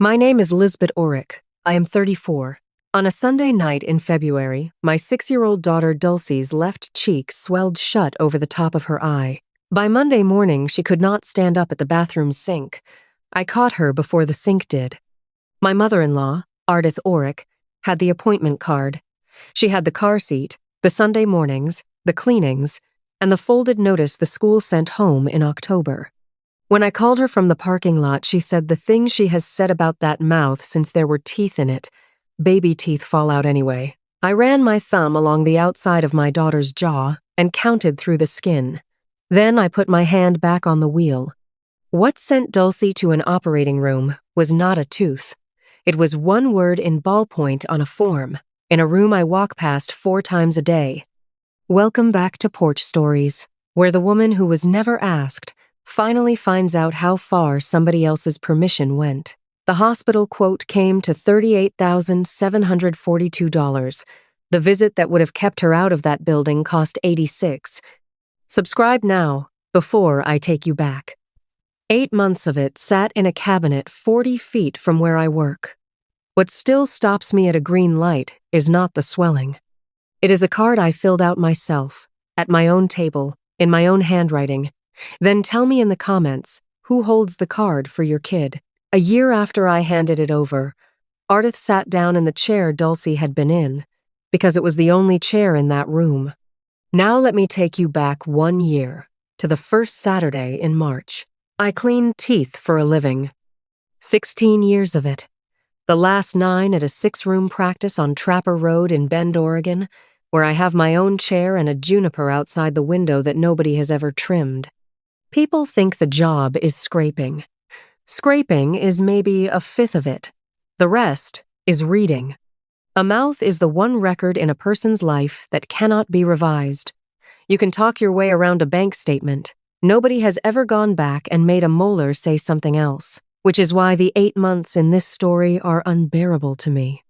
My name is Lisbet Orrick. I am 34. On a Sunday night in February, my 6-year-old daughter Dulcie's left cheek swelled shut over the top of her eye. By Monday morning, she could not stand up at the bathroom sink. I caught her before the sink did. My mother-in-law, Lisbet Orrick, had the appointment card. She had the car seat, the Sunday mornings, the cleanings, and the folded notice the school sent home in October. When I called her from the parking lot, she said the thing she has said about that mouth since there were teeth in it. Baby teeth fall out anyway. I ran my thumb along the outside of my daughter's jaw and counted through the skin. Then I put my hand back on the wheel. What sent Dulcie to an operating room was not a tooth. It was one word in ballpoint on a form, in a room I walk past 4 times a day. Welcome back to Porch Stories, where the woman who was never asked finally finds out how far somebody else's permission went. The hospital quote came to $38,742. The visit that would have kept her out of that building cost $86. Subscribe now, before I take you back. 8 months of it sat in a cabinet 40 feet from where I work. What still stops me at a green light is not the swelling. It is a card I filled out myself, at my own table, in my own handwriting. Then tell me in the comments, who holds the card for your kid? A year after I handed it over, Ardith sat down in the chair Dulcie had been in, because it was the only chair in that room. Now let me take you back 1 year, to the first Saturday in March. I cleaned teeth for a living. 16 years of it. The last 9 at a 6-room practice on Trapper Road in Bend, Oregon, where I have my own chair and a juniper outside the window that nobody has ever trimmed. People think the job is scraping. Scraping is maybe 1/5 of it. The rest is reading. A mouth is the one record in a person's life that cannot be revised. You can talk your way around a bank statement. Nobody has ever gone back and made a molar say something else, which is why the 8 months in this story are unbearable to me.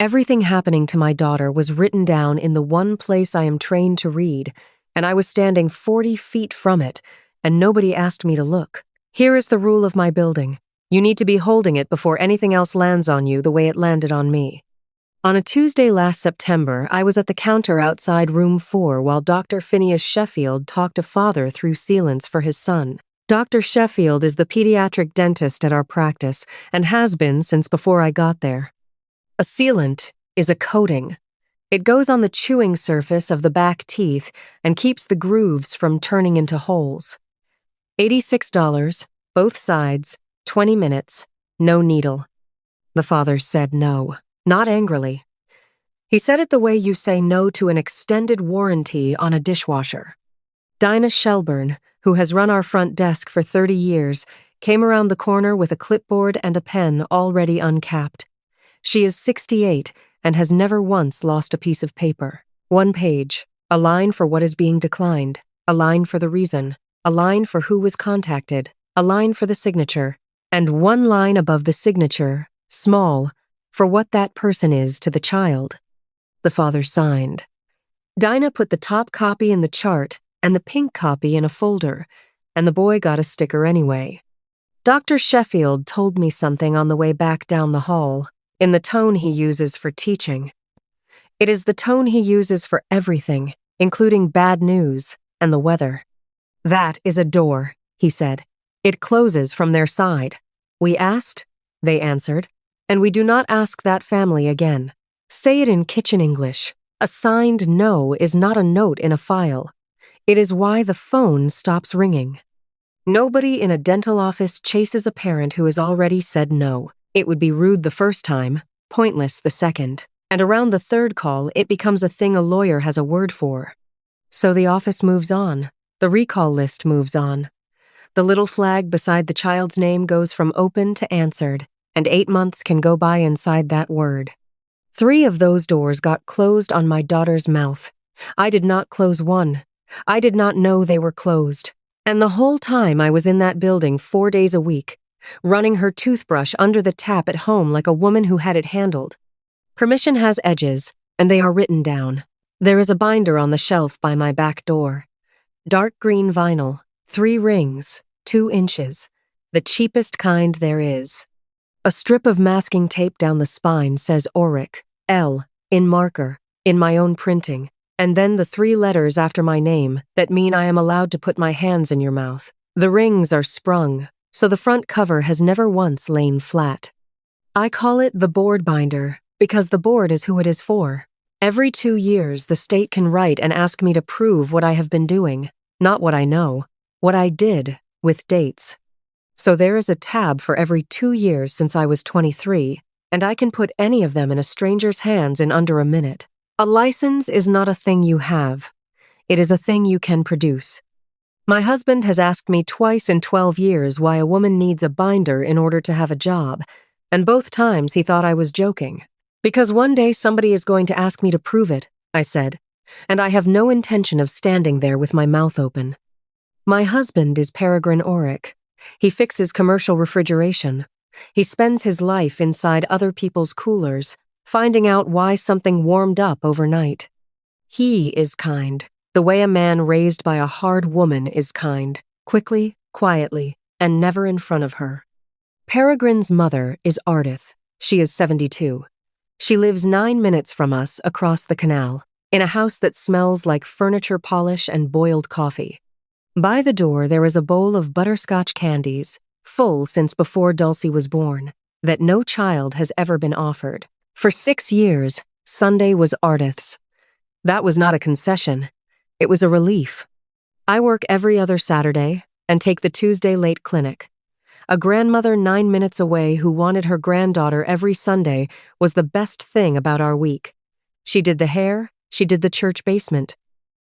Everything happening to my daughter was written down in the one place I am trained to read, and I was standing 40 feet from it, and nobody asked me to look. Here is the rule of my building. You need to be holding it before anything else lands on you the way it landed on me. On a Tuesday last September, I was at the counter outside room 4 while Dr. Phineas Sheffield talked to father through sealants for his son. Dr. Sheffield is the pediatric dentist at our practice and has been since before I got there. A sealant is a coating. It goes on the chewing surface of the back teeth and keeps the grooves from turning into holes. $86, both sides, 20 minutes, no needle. The father said no, not angrily. He said it the way you say no to an extended warranty on a dishwasher. Dinah Shelburne, who has run our front desk for 30 years, came around the corner with a clipboard and a pen already uncapped. She is 68 and has never once lost a piece of paper. 1 page, a line for what is being declined, a line for the reason, a line for who was contacted, a line for the signature, and 1 line above the signature, small, for what that person is to the child. The father signed. Dinah put the top copy in the chart and the pink copy in a folder, and the boy got a sticker anyway. Dr. Sheffield told me something on the way back down the hall, in the tone he uses for teaching. It is the tone he uses for everything, including bad news and the weather. That is a door, he said. It closes from their side. We asked, they answered, and we do not ask that family again. Say it in kitchen English. A signed no is not a note in a file. It is why the phone stops ringing. Nobody in a dental office chases a parent who has already said no. It would be rude the first time, pointless the second, and around the 3rd call it becomes a thing a lawyer has a word for. So the office moves on. The recall list moves on. The little flag beside the child's name goes from open to answered, and 8 months can go by inside that word. 3 of those doors got closed on my daughter's mouth. I did not close one. I did not know they were closed. And the whole time I was in that building 4 days a week, running her toothbrush under the tap at home like a woman who had it handled. Permission has edges, and they are written down. There is a binder on the shelf by my back door. Dark green vinyl, 3 rings, 2 inches, the cheapest kind there is. A strip of masking tape down the spine says Orrick, L, in marker, in my own printing, and then the 3 letters after my name that mean I am allowed to put my hands in your mouth. The rings are sprung, so the front cover has never once lain flat. I call it the board binder because the board is who it is for. Every 2 years, the state can write and ask me to prove what I have been doing, not what I know, what I did, with dates. So there is a tab for every 2 years since I was 23, and I can put any of them in a stranger's hands in under a minute. A license is not a thing you have. It is a thing you can produce. My husband has asked me twice in 12 years why a woman needs a binder in order to have a job, and both times he thought I was joking. Because one day somebody is going to ask me to prove it, I said, and I have no intention of standing there with my mouth open. My husband is Peregrine Orrick. He fixes commercial refrigeration. He spends his life inside other people's coolers, finding out why something warmed up overnight. He is kind, the way a man raised by a hard woman is kind, quickly, quietly, and never in front of her. Peregrine's mother is Ardith. She is 72. She lives 9 minutes from us across the canal, in a house that smells like furniture polish and boiled coffee. By the door there is a bowl of butterscotch candies, full since before Dulcie was born, that no child has ever been offered. For 6 years, Sunday was Ardith's. That was not a concession. It was a relief. I work every other Saturday and take the Tuesday late clinic. A grandmother 9 minutes away who wanted her granddaughter every Sunday was the best thing about our week. She did the hair, she did the church basement.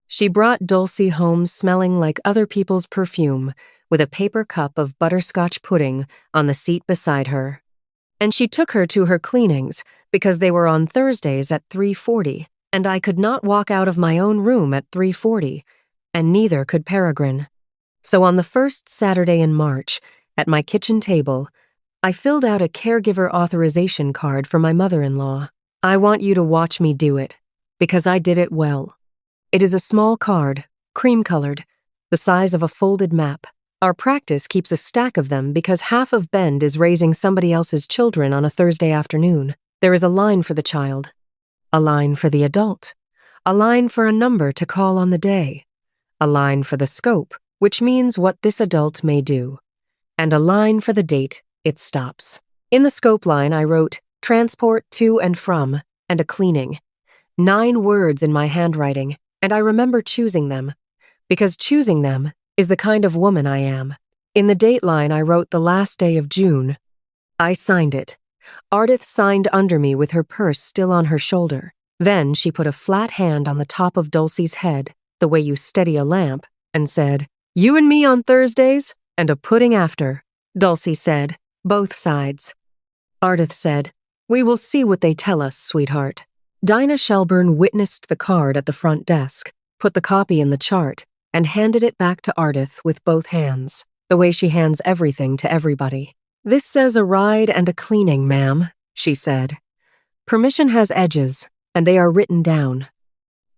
She brought Dulcie home smelling like other people's perfume, with a paper cup of butterscotch pudding on the seat beside her. And she took her to her cleanings because they were on Thursdays at 3:40, and I could not walk out of my own room at 3:40, and neither could Peregrine. So on the first Saturday in March, at my kitchen table, I filled out a caregiver authorization card for my mother-in-law. I want you to watch me do it, because I did it well. It is a small card, cream-colored, the size of a folded map. Our practice keeps a stack of them because half of Bend is raising somebody else's children on a Thursday afternoon. There is a line for the child, a line for the adult, a line for a number to call on the day, a line for the scope, which means what this adult may do, and a line for the date it stops. In the scope line, I wrote, transport to and from, and a cleaning. 9 words in my handwriting, and I remember choosing them, because choosing them is the kind of woman I am. In the date line, I wrote the last day of June. I signed it. Ardith signed under me with her purse still on her shoulder. Then she put a flat hand on the top of Dulcie's head, the way you steady a lamp, and said, "You and me on Thursdays, and a pudding after." Dulcie said, "Both sides." Ardith said, "We will see what they tell us, sweetheart." Dinah Shelburne witnessed the card at the front desk, put the copy in the chart, and handed it back to Ardith with both hands, the way she hands everything to everybody. "This says a ride and a cleaning, ma'am," she said. "Permission has edges, and they are written down."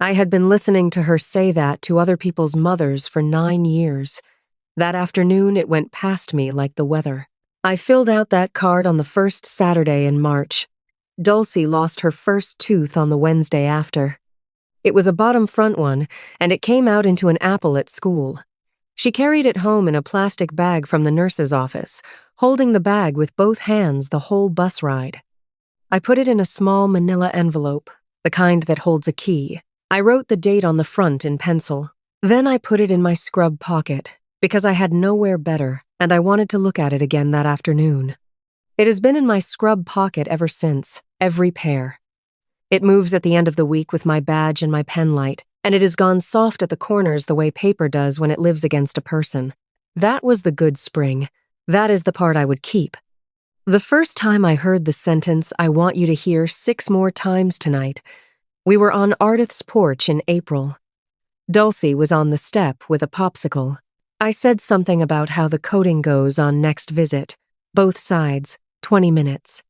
I had been listening to her say that to other people's mothers for 9 years. That afternoon it went past me like the weather. I filled out that card on the first Saturday in March. Dulcie lost her first tooth on the Wednesday after. It was a bottom front one, and it came out into an apple at school. She carried it home in a plastic bag from the nurse's office, holding the bag with both hands the whole bus ride. I put it in a small manila envelope, the kind that holds a key. I wrote the date on the front in pencil. Then I put it in my scrub pocket, because I had nowhere better, and I wanted to look at it again that afternoon. It has been in my scrub pocket ever since, every pair. It moves at the end of the week with my badge and my pen light, and it has gone soft at the corners the way paper does when it lives against a person. That was the good spring. That is the part I would keep. The first time I heard the sentence, "I want you to hear 6 more times tonight," we were on Ardith's porch in April. Dulcie was on the step with a popsicle. I said something about how the coding goes on next visit, both sides, 20 minutes.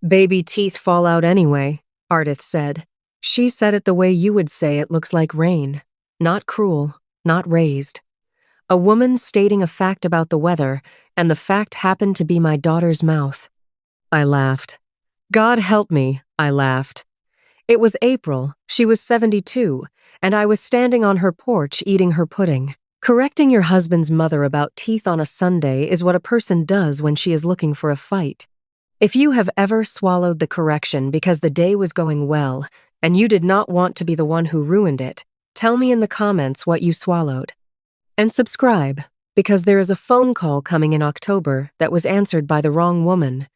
"Baby teeth fall out anyway," Ardith said. She said it the way you would say it looks like rain. Not cruel, not raised. A woman stating a fact about the weather, and the fact happened to be my daughter's mouth. I laughed. God help me, I laughed. It was April, she was 72, and I was standing on her porch eating her pudding. Correcting your husband's mother about teeth on a Sunday is what a person does when she is looking for a fight. If you have ever swallowed the correction because the day was going well, and you did not want to be the one who ruined it, tell me in the comments what you swallowed. And subscribe, because there is a phone call coming in October that was answered by the wrong woman,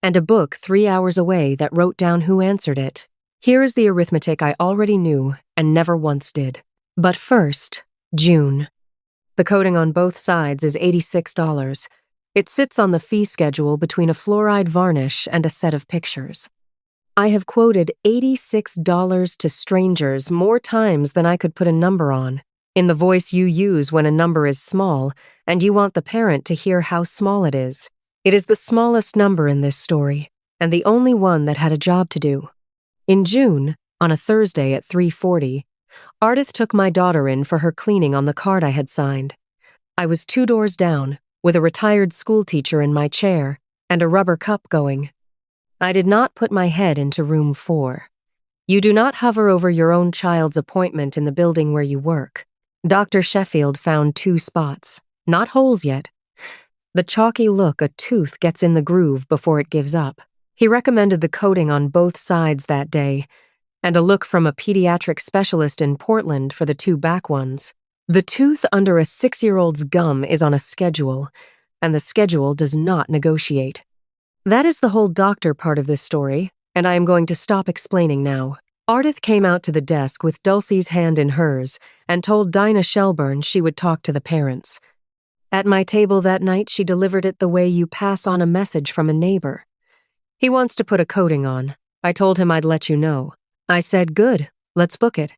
and a book 3 hours away that wrote down who answered it. Here is the arithmetic I already knew and never once did. But first, June. The coating on both sides is $86. It sits on the fee schedule between a fluoride varnish and a set of pictures. I have quoted $86 to strangers more times than I could put a number on, in the voice you use when a number is small and you want the parent to hear how small it is. It is the smallest number in this story, and the only one that had a job to do. In June, on a Thursday at 3:40, Ardith took my daughter in for her cleaning on the card I had signed. I was 2 doors down, with a retired schoolteacher in my chair and a rubber cup going. I did not put my head into room 4. You do not hover over your own child's appointment in the building where you work. Dr. Sheffield found 2 spots, not holes yet. The chalky look a tooth gets in the groove before it gives up. He recommended the coating on both sides that day, and a look from a pediatric specialist in Portland for the 2 back ones. The tooth under a 6-year-old's gum is on a schedule, and the schedule does not negotiate. That is the whole doctor part of this story, and I am going to stop explaining now. Ardith came out to the desk with Dulcie's hand in hers and told Dinah Shelburne she would talk to the parents. At my table that night, she delivered it the way you pass on a message from a neighbor. He wants to put a coating on. I told him I'd let you know. I said, good, let's book it.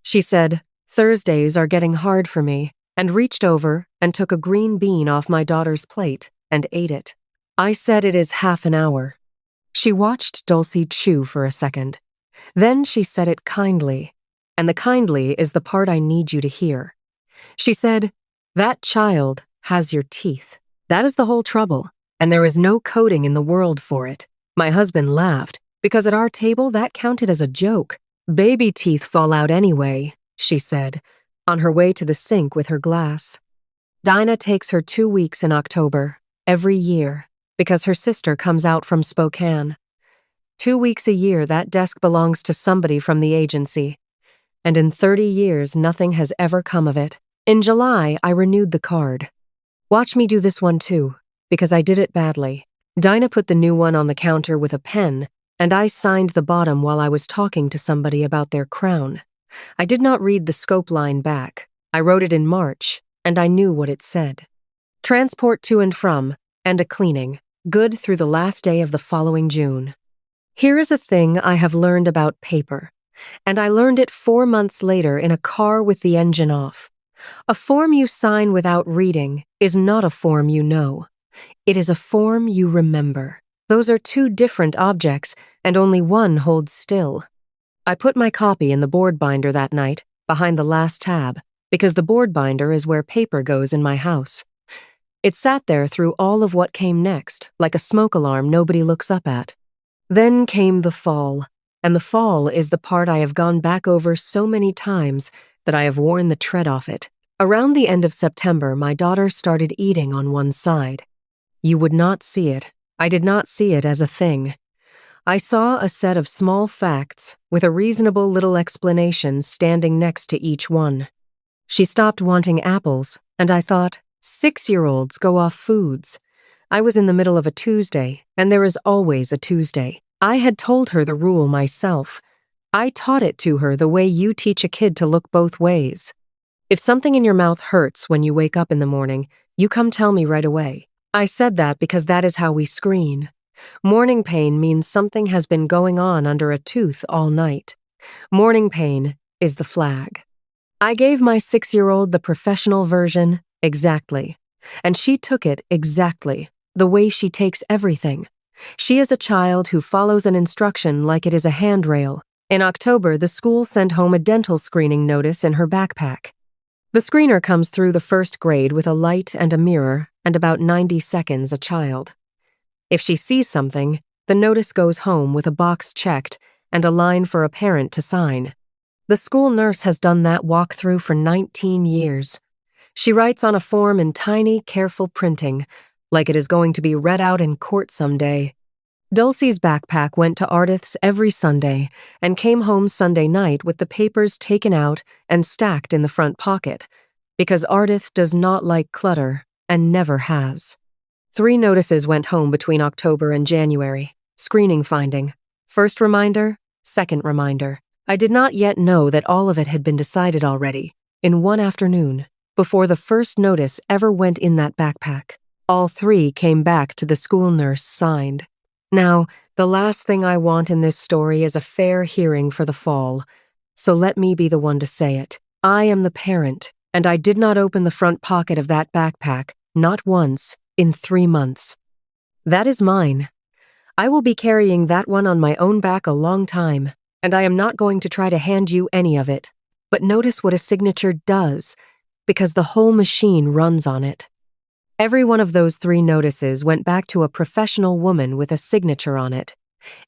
She said, Thursdays are getting hard for me, and reached over and took a green bean off my daughter's plate and ate it. I said it is half an hour. She watched Dulcie chew for a second. Then she said it kindly, and the kindly is the part I need you to hear. She said, that child has your teeth. That is the whole trouble, and there is no coating in the world for it. My husband laughed, because at our table that counted as a joke. Baby teeth fall out anyway, she said, on her way to the sink with her glass. Dinah takes her 2 weeks in October, every year, because her sister comes out from Spokane. 2 weeks a year, that desk belongs to somebody from the agency. And in 30 years, nothing has ever come of it. In July, I renewed the card. Watch me do this one too, because I did it badly. Dinah put the new one on the counter with a pen, and I signed the bottom while I was talking to somebody about their crown. I did not read the scope line back. I wrote it in March, and I knew what it said. Transport to and from, and a cleaning, good through the last day of the following June. Here is a thing I have learned about paper, and I learned it 4 months later in a car with the engine off. A form you sign without reading is not a form you know. It is a form you remember. Those are 2 different objects, and only one holds still. I put my copy in the board binder that night, behind the last tab, because the board binder is where paper goes in my house. It sat there through all of what came next, like a smoke alarm nobody looks up at. Then came the fall, and the fall is the part I have gone back over so many times that I have worn the tread off it. Around the end of September, my daughter started eating on one side. You would not see it. I did not see it as a thing. I saw a set of small facts with a reasonable little explanation standing next to each one. She stopped wanting apples, and I thought, 6-year-olds go off foods. I was in the middle of a Tuesday, and there is always a Tuesday. I had told her the rule myself. I taught it to her the way you teach a kid to look both ways. If something in your mouth hurts when you wake up in the morning, you come tell me right away. I said that because that is how we screen. Morning pain means something has been going on under a tooth all night. Morning pain is the flag. I gave my 6-year-old the professional version exactly, and she took it exactly, the way she takes everything. She is a child who follows an instruction like it is a handrail. In October, the school sent home a dental screening notice in her backpack. The screener comes through the first grade with a light and a mirror and about 90 seconds a child. If she sees something, The notice goes home with a box checked and a line for a parent to sign. The school nurse has done that walkthrough for 19 years. She writes on a form in tiny, careful printing, like it is going to be read out in court someday. Dulcie's backpack went to Ardith's every Sunday and came home Sunday night with the papers taken out and stacked in the front pocket, because Ardith does not like clutter and never has. 3 notices went home between October and January. Screening finding. First reminder, second reminder. I did not yet know that all of it had been decided already, in one afternoon, before the first notice ever went in that backpack. All 3 came back to the school nurse signed. Now, the last thing I want in this story is a fair hearing for the fall, so let me be the one to say it. I am the parent, and I did not open the front pocket of that backpack, not once, in 3 months. That is mine. I will be carrying that one on my own back a long time, and I am not going to try to hand you any of it. But notice what a signature does, because the whole machine runs on it. Every one of those 3 notices went back to a professional woman with a signature on it.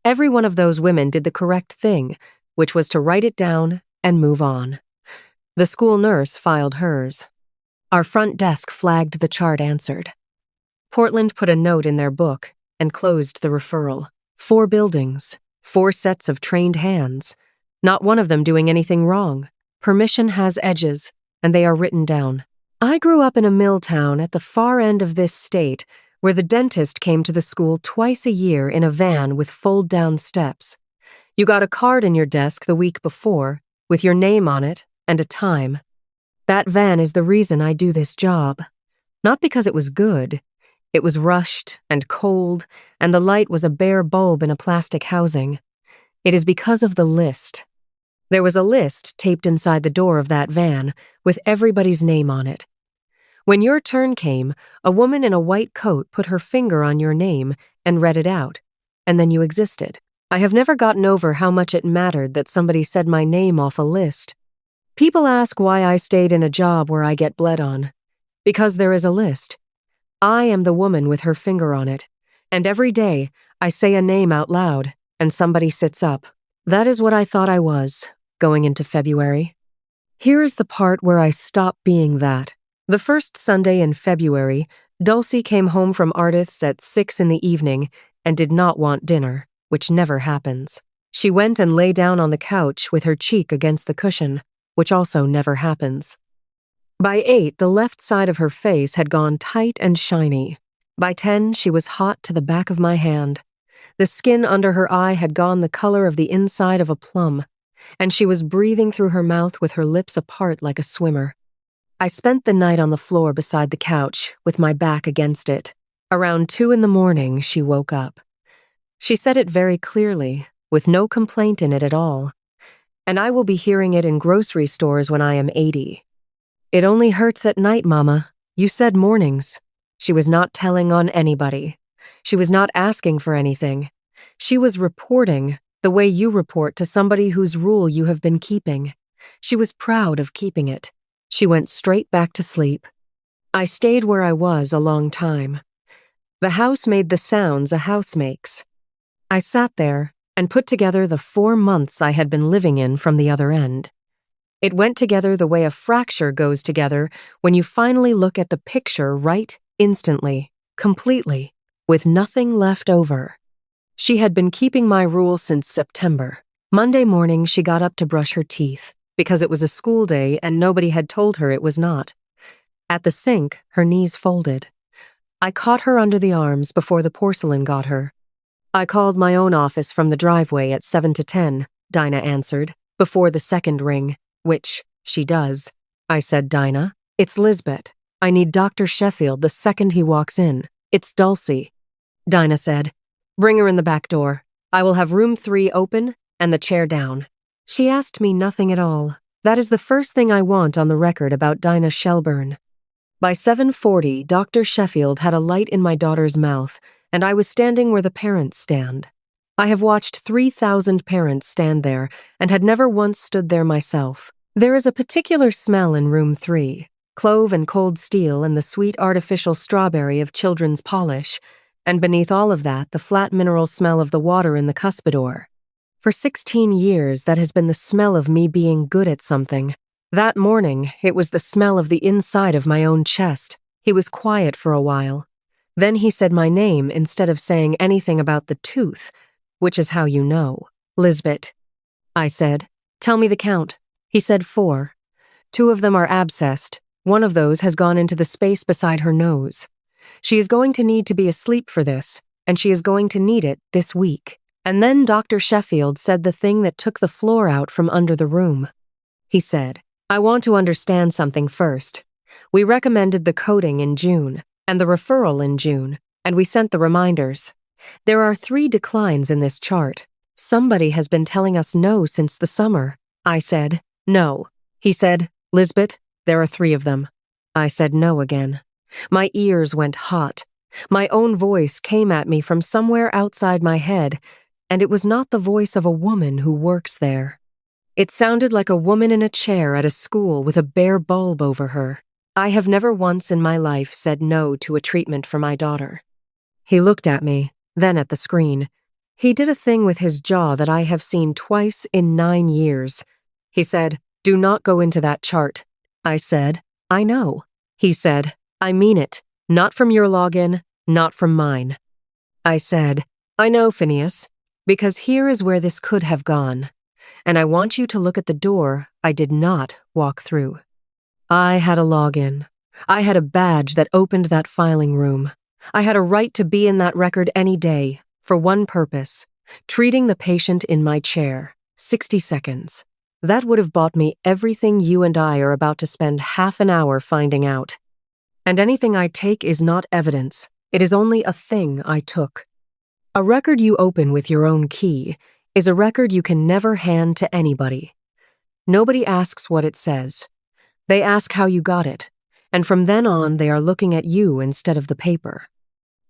Every one of those women did the correct thing, which was to write it down and move on. The school nurse filed hers. Our front desk flagged the chart answered. Portland put a note in their book and closed the referral. 4 buildings, 4 sets of trained hands, not one of them doing anything wrong. Permission has edges, and they are written down. I grew up in a mill town at the far end of this state where the dentist came to the school twice a year in a van with fold-down steps. You got a card in your desk the week before with your name on it and a time. That van is the reason I do this job. Not because it was good. It was rushed and cold, and the light was a bare bulb in a plastic housing. It is because of the list. There was a list taped inside the door of that van with everybody's name on it. When your turn came, a woman in a white coat put her finger on your name and read it out, and then you existed. I have never gotten over how much it mattered that somebody said my name off a list. People ask why I stayed in a job where I get bled on. Because there is a list. I am the woman with her finger on it, and every day I say a name out loud, and somebody sits up. That is what I thought I was, going into February. Here is the part where I stop being that. The first Sunday in February, Dulcie came home from Ardith's at 6 in the evening and did not want dinner, which never happens. She went and lay down on the couch with her cheek against the cushion, which also never happens. By 8, the left side of her face had gone tight and shiny. By 10, she was hot to the back of my hand. The skin under her eye had gone the color of the inside of a plum, and she was breathing through her mouth with her lips apart like a swimmer. I spent the night on the floor beside the couch, with my back against it. Around 2 in the morning, she woke up. She said it very clearly, with no complaint in it at all. And I will be hearing it in grocery stores when I am 80. It only hurts at night, Mama. You said mornings. She was not telling on anybody. She was not asking for anything. She was reporting, the way you report to somebody whose rule you have been keeping. She was proud of keeping it. She went straight back to sleep. I stayed where I was a long time. The house made the sounds a house makes. I sat there and put together the 4 months I had been living in from the other end. It went together the way a fracture goes together when you finally look at the picture right instantly, completely, with nothing left over. She had been keeping my rule since September. Monday morning, she got up to brush her teeth, because it was a school day and nobody had told her it was not. At the sink, her knees folded. I caught her under the arms before the porcelain got her. I called my own office from the driveway at 7 to 10, Dinah answered, before the second ring, which she does. I said, Dinah, it's Lisbet. I need Dr. Sheffield the second he walks in. It's Dulcie. Dinah said, bring her in the back door. I will have room 3 open and the chair down. She asked me nothing at all. That is the first thing I want on the record about Dinah Shelburne. By 7:40, Dr. Sheffield had a light in my daughter's mouth, and I was standing where the parents stand. I have watched 3,000 parents stand there and had never once stood there myself. There is a particular smell in room 3, clove and cold steel and the sweet artificial strawberry of children's polish, And beneath all of that, the flat mineral smell of the water in the cuspidor. For 16 years, that has been the smell of me being good at something. That morning, it was the smell of the inside of my own chest. He was quiet for a while. Then he said my name instead of saying anything about the tooth, which is how you know. Lisbet. I said, "Tell me the count." He said 4. 2 of them are abscessed. One of those has gone into the space beside her nose. She is going to need to be asleep for this, and she is going to need it this week. And then Dr. Sheffield said the thing that took the floor out from under the room. He said, "I want to understand something first. We recommended the coding in June, and the referral in June, and we sent the reminders. There are 3 declines in this chart. Somebody has been telling us no since the summer." I said, "No." He said, "Lisbet, there are 3 of them." I said no again. My ears went hot. My own voice came at me from somewhere outside my head, and it was not the voice of a woman who works there. It sounded like a woman in a chair at a school with a bare bulb over her. I have never once in my life said no to a treatment for my daughter. He looked at me, then at the screen. He did a thing with his jaw that I have seen twice in 9 years. He said, "Do not go into that chart." I said, "I know." He said, "I mean it. Not from your login, not from mine." I said, "I know, Phineas, because here is where this could have gone. And I want you to look at the door I did not walk through." I had a login. I had a badge that opened that filing room. I had a right to be in that record any day, for one purpose, treating the patient in my chair, 60 seconds. That would have bought me everything you and I are about to spend half an hour finding out. And anything I take is not evidence. It is only a thing I took. A record you open with your own key is a record you can never hand to anybody. Nobody asks what it says. They ask how you got it, and from then on they are looking at you instead of the paper.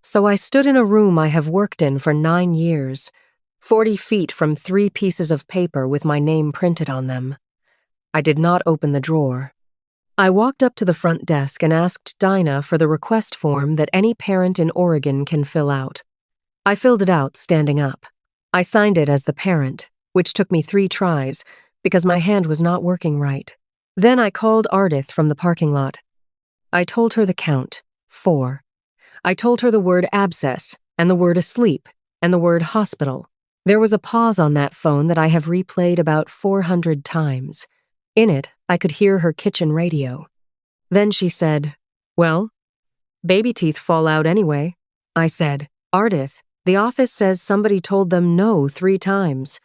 So I stood in a room I have worked in for 9 years, 40 feet from 3 pieces of paper with my name printed on them. I did not open the drawer. I walked up to the front desk and asked Dinah for the request form that any parent in Oregon can fill out. I filled it out standing up. I signed it as the parent, which took me 3 tries because my hand was not working right. Then I called Ardith from the parking lot. I told her the count, 4. I told her the word abscess, and the word asleep, and the word hospital. There was a pause on that phone that I have replayed about 400 times. In it, I could hear her kitchen radio. Then she said, "Well, baby teeth fall out anyway." I said, "Ardith, the office says somebody told them no 3 times.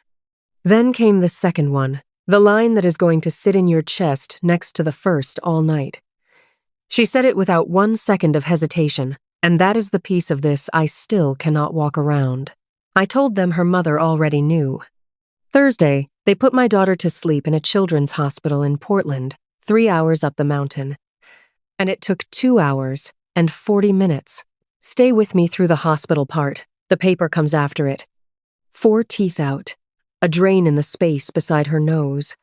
Then came the second one, the line that is going to sit in your chest next to the first all night. She said it without 1 second of hesitation, and that is the piece of this I still cannot walk around. I told them her mother already knew. Thursday, they put my daughter to sleep in a children's hospital in Portland, 3 hours up the mountain. And it took 2 hours and 40 minutes. Stay with me through the hospital part. The paper comes after it. 4 teeth out. A drain in the space beside her nose.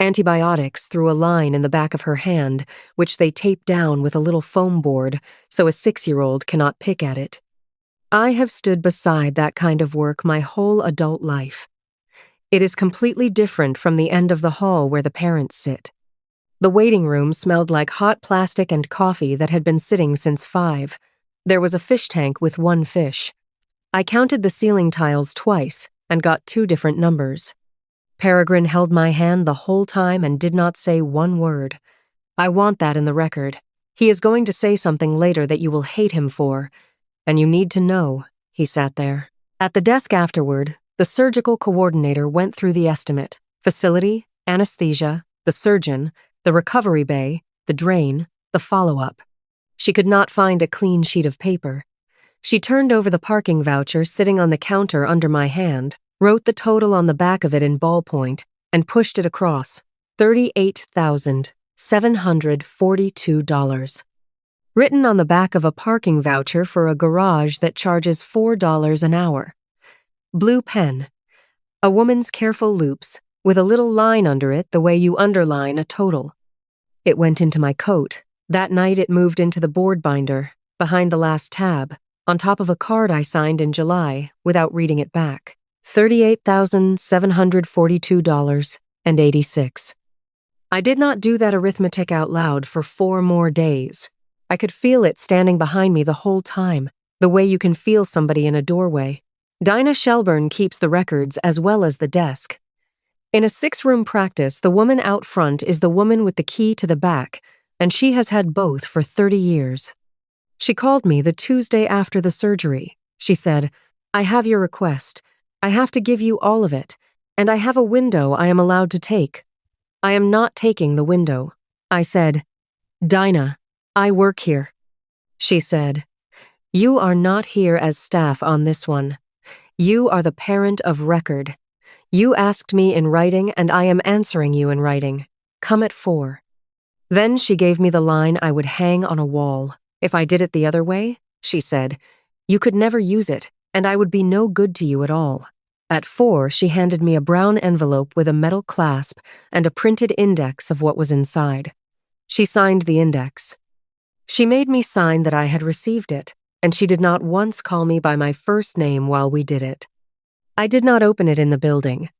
Antibiotics through a line in the back of her hand, which they tape down with a little foam board so a 6-year-old cannot pick at it. I have stood beside that kind of work my whole adult life. It is completely different from the end of the hall where the parents sit. The waiting room smelled like hot plastic and coffee that had been sitting since 5. There was a fish tank with 1 fish. I counted the ceiling tiles twice and got 2 different numbers. Peregrine held my hand the whole time and did not say 1 word. I want that in the record. He is going to say something later that you will hate him for, and you need to know. He sat there. At the desk afterward, the surgical coordinator went through the estimate: facility, anesthesia, the surgeon, the recovery bay, the drain, the follow-up. She could not find a clean sheet of paper. She turned over the parking voucher sitting on the counter under my hand, wrote the total on the back of it in ballpoint, and pushed it across. $38,742. Written on the back of a parking voucher for a garage that charges $4 an hour. Blue pen. A woman's careful loops, with a little line under it the way you underline a total. It went into my coat. That night it moved into the board binder, behind the last tab, on top of a card I signed in July without reading it back. $38,742.86. I did not do that arithmetic out loud for 4 more days. I could feel it standing behind me the whole time, the way you can feel somebody in a doorway. Dinah Shelburne keeps the records as well as the desk. In a 6-room practice, the woman out front is the woman with the key to the back, and she has had both for 30 years. She called me the Tuesday after the surgery. She said, "I have your request. I have to give you all of it, and I have a window I am allowed to take." I am not taking the window. I said, "Dinah, I work here." She said, "You are not here as staff on this one. You are the parent of record. You asked me in writing, and I am answering you in writing. Come at 4. Then she gave me the line I would hang on a wall. If I did it the other way, she said, you could never use it, and I would be no good to you at all. At 4, she handed me a brown envelope with a metal clasp and a printed index of what was inside. She signed the index. She made me sign that I had received it, and she did not once call me by my first name while we did it. I did not open it in the building.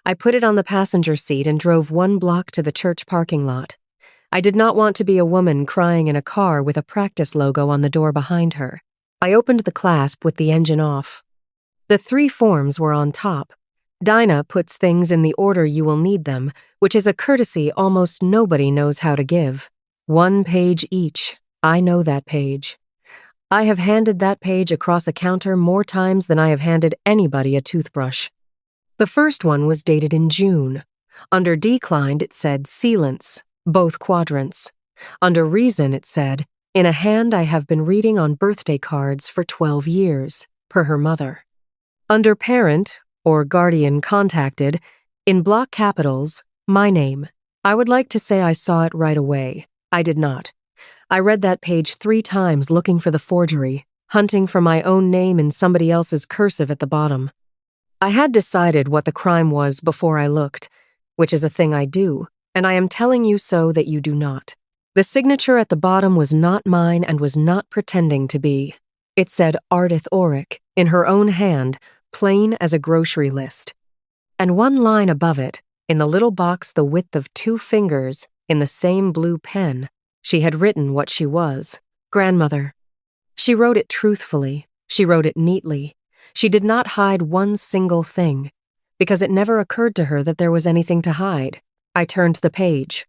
I put it on the passenger seat and drove 1 block to the church parking lot. I did not want to be a woman crying in a car with a practice logo on the door behind her. I opened the clasp with the engine off. The 3 forms were on top. Dinah puts things in the order you will need them, which is a courtesy almost nobody knows how to give. 1 page each. I know that page. I have handed that page across a counter more times than I have handed anybody a toothbrush. The first one was dated in June. Under declined, it said sealants, both quadrants. Under reason, it said, in a hand I have been reading on birthday cards for 12 years, per her mother. Under parent, or guardian contacted, in block capitals, my name. I would like to say I saw it right away. I did not. I read that page 3 times looking for the forgery, hunting for my own name in somebody else's cursive at the bottom. I had decided what the crime was before I looked, which is a thing I do, and I am telling you so that you do not. The signature at the bottom was not mine and was not pretending to be. It said Lisbet Orrick, in her own hand, plain as a grocery list. And 1 line above it, in the little box the width of 2 fingers, in the same blue pen, she had written what she was, grandmother. She wrote it truthfully. She wrote it neatly. She did not hide 1 single thing, because it never occurred to her that there was anything to hide. I turned the page.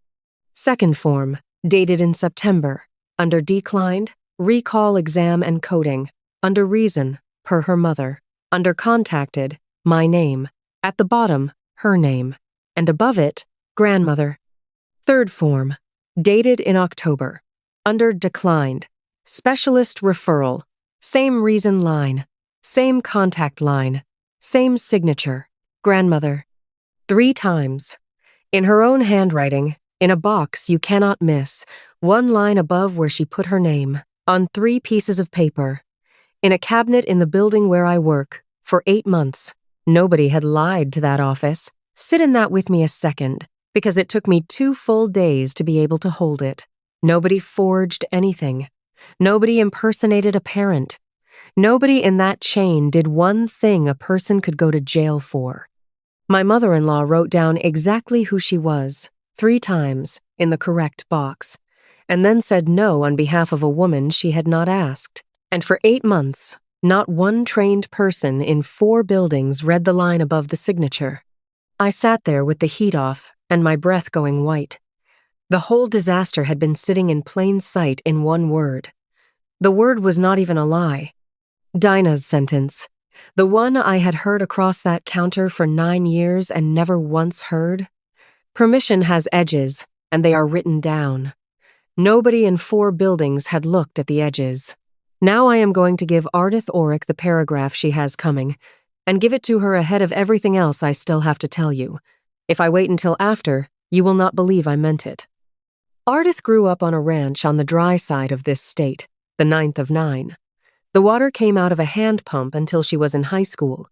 Second form, dated in September. Under declined, recall exam and coding. Under reason, per her mother. Under contacted, my name. At the bottom, her name. And above it, grandmother. Third form, dated in October. Under declined, specialist referral. Same reason line. Same contact line. Same signature. Grandmother. 3 times. In her own handwriting, in a box you cannot miss, 1 line above where she put her name, on 3 pieces of paper. In a cabinet in the building where I work, for 8 months. Nobody had lied to that office. Sit in that with me a second, because it took me 2 full days to be able to hold it. Nobody forged anything. Nobody impersonated a parent. Nobody in that chain did 1 thing a person could go to jail for. My mother-in-law wrote down exactly who she was, 3 times, in the correct box, and then said no on behalf of a woman she had not asked. And for 8 months, not 1 trained person in 4 buildings read the line above the signature. I sat there with the heat off and my breath going white. The whole disaster had been sitting in plain sight in 1 word. The word was not even a lie. Dinah's sentence. The one I had heard across that counter for 9 years and never once heard. Permission has edges, and they are written down. Nobody in 4 buildings had looked at the edges. Now I am going to give Lisbet Orrick the paragraph she has coming, and give it to her ahead of everything else I still have to tell you. If I wait until after, you will not believe I meant it. Lisbet grew up on a ranch on the dry side of this state, the 9th of 9. The water came out of a hand pump until she was in high school.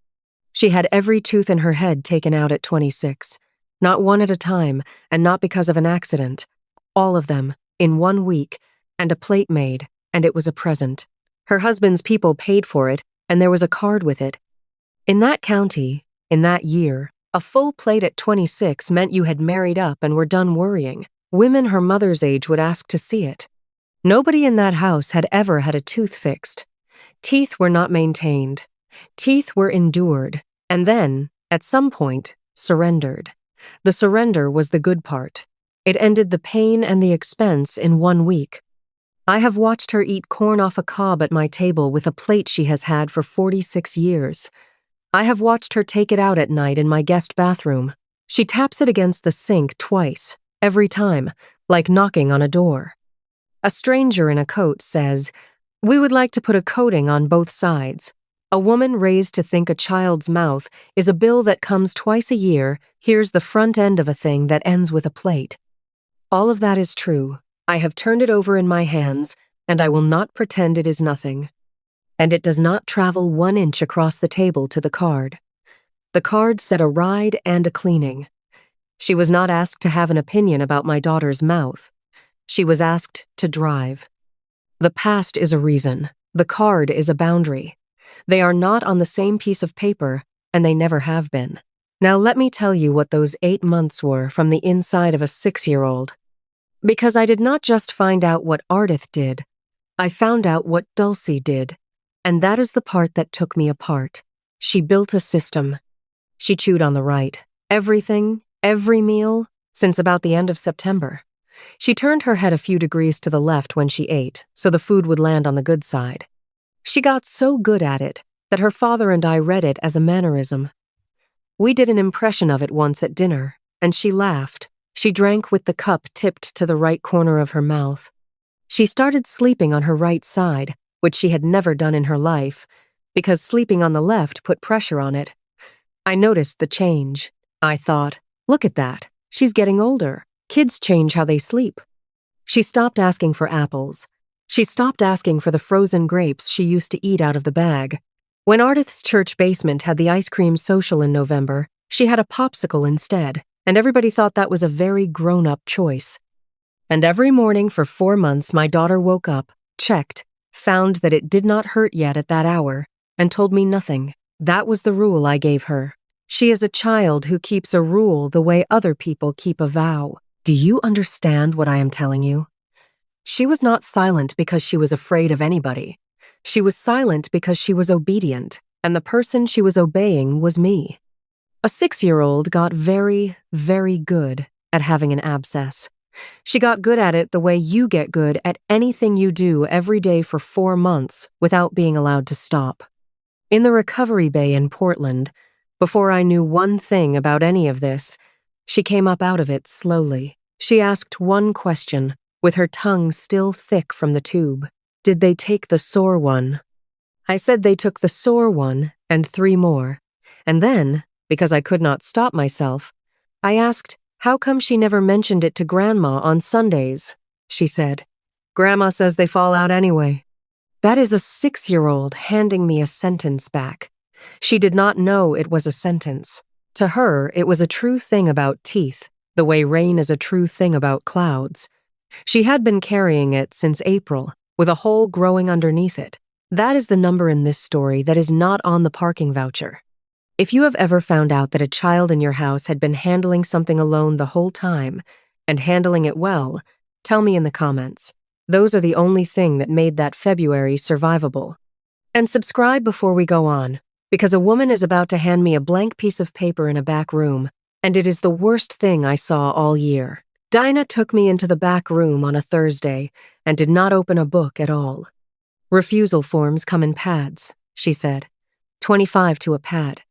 She had every tooth in her head taken out at 26, not 1 at a time, and not because of an accident. All of them, in 1 week, and a plate made, and it was a present. Her husband's people paid for it, and there was a card with it. In that county, in that year, a full plate at 26 meant you had married up and were done worrying. Women her mother's age would ask to see it. Nobody in that house had ever had a tooth fixed. Teeth were not maintained. Teeth were endured, and then, at some point, surrendered. The surrender was the good part. It ended the pain and the expense in 1 week. I have watched her eat corn off a cob at my table with a plate she has had for 46 years. I have watched her take it out at night in my guest bathroom. She taps it against the sink twice, every time, like knocking on a door. A stranger in a coat says, "We would like to put a coating on both sides." A woman raised to think a child's mouth is a bill that comes twice a year. Here's the front end of a thing that ends with a plate. All of that is true. I have turned it over in my hands, and I will not pretend it is nothing. And it does not travel 1 inch across the table to the card. The card said a ride and a cleaning. She was not asked to have an opinion about my daughter's mouth. She was asked to drive. The past is a reason. The card is a boundary. They are not on the same piece of paper, and they never have been. Now let me tell you what those 8 months were from the inside of a 6-year-old. Because I did not just find out what Ardith did, I found out what Dulcie did. And that is the part that took me apart. She built a system. She chewed on the right. Everything, every meal, since about the end of September. She turned her head a few degrees to the left when she ate, so the food would land on the good side. She got so good at it that her father and I read it as a mannerism. We did an impression of it once at dinner, and she laughed. She drank with the cup tipped to the right corner of her mouth. She started sleeping on her right side, which she had never done in her life, because sleeping on the left put pressure on it. I noticed the change. I thought, look at that. She's getting older. Kids change how they sleep. She stopped asking for apples. She stopped asking for the frozen grapes she used to eat out of the bag. When Ardith's church basement had the ice cream social in November, she had a popsicle instead, and everybody thought that was a very grown-up choice. And every morning for 4 months my daughter woke up, checked, found that it did not hurt yet at that hour, and told me nothing. That was the rule I gave her. She is a child who keeps a rule the way other people keep a vow. Do you understand what I am telling you? She was not silent because she was afraid of anybody. She was silent because she was obedient, and the person she was obeying was me. A 6-year-old got very, very good at having an abscess. She got good at it the way you get good at anything you do every day for 4 months without being allowed to stop. In the recovery bay in Portland, before I knew one thing about any of this, she came up out of it slowly. She asked one question, with her tongue still thick from the tube. Did they take the sore one? I said they took the sore one and 3 more. And then, because I could not stop myself, I asked, how come she never mentioned it to Grandma on Sundays? She said, Grandma says they fall out anyway. That is a 6-year-old handing me a sentence back. She did not know it was a sentence. To her, it was a true thing about teeth, the way rain is a true thing about clouds. She had been carrying it since April, with a hole growing underneath it. That is the number in this story that is not on the parking voucher. If you have ever found out that a child in your house had been handling something alone the whole time, and handling it well, tell me in the comments. Those are the only thing that made that February survivable. And subscribe before we go on, because a woman is about to hand me a blank piece of paper in a back room, and it is the worst thing I saw all year. Dinah took me into the back room on a Thursday and did not open a book at all. Refusal forms come in pads, she said. 25 to a pad.